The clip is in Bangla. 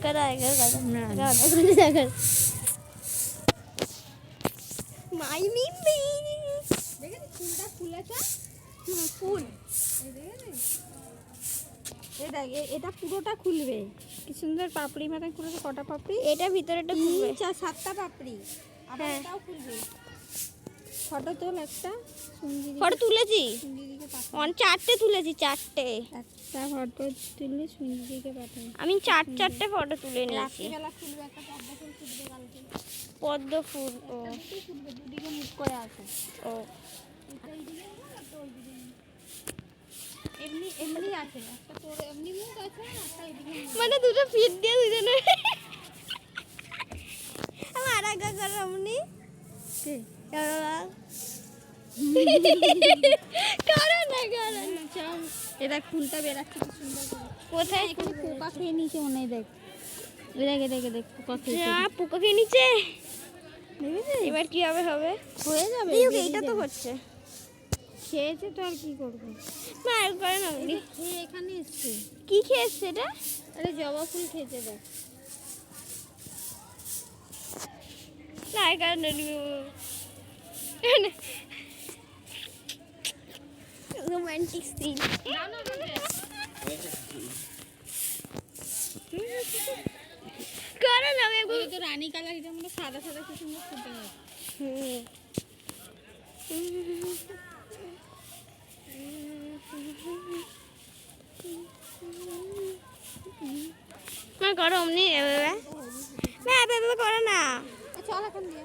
कराएगा না माई मिमी দেখেন ফুলটা ফুলেছে ফুল এই দেখেন এই দেখ এটা পুরোটা খুলবে কি সুন্দর পাপড়ি মতন খুলেছে কটা পাপড়ি এটা ভিতরেটা খুলবে 7টা পাপড়ি আবার হ্যাঁ। এটাও খুলবে ফটো তোল একটা ফটো তুলেছি সুন্দরীকে পাঠাবো অন 4টে তুলেছি 4টে একটা ফটো তুলে সুন্দরীকে পাঠাবো আমি 4টে ফটো তুলে নিয়েছি রাত্রিবেলা খুলবে একটা পদ্ম ফুল ফুটবে কালকে পদ্ম ফুল ও দুটোই ফুটবে দুদিকে মুখ করে আছে ও এটা এইদিকে না একটা ওইদিকে এমনি এমনি আছে একটা তোর এমনি মুখ আছে একটা এইদিকে মুখ। মানে দুটো ফিট দিয়ে দুজনে আমার আগা করমনি কে করো না এটা ফুলটা বেরাচ্ছে কি সুন্দর করে কোথায় এখানে পোকা খেয়ে নিচে মনে হয় দেখ দেখে দেখ পোকা খেয়েছে পোকা খেয়ে নিচে দেখেছিস এবার কি হবে হবে হয়ে যাবে এইটা তো হচ্ছে খেয়েছে তো আর কি করবে না আর করে না খেয়ে এখানে এসছে কি খেয়েছে এটা আরে জবা ফুল খেয়েছে দেখ না আর করে না রোমান্টিক সিন করে না আমি ওই তো রানী কালার যেমন সাদা সাদা কি সুন্দর ফুটে গেছে করো অমনি না এভাবে করো না চল এখন দিয়ে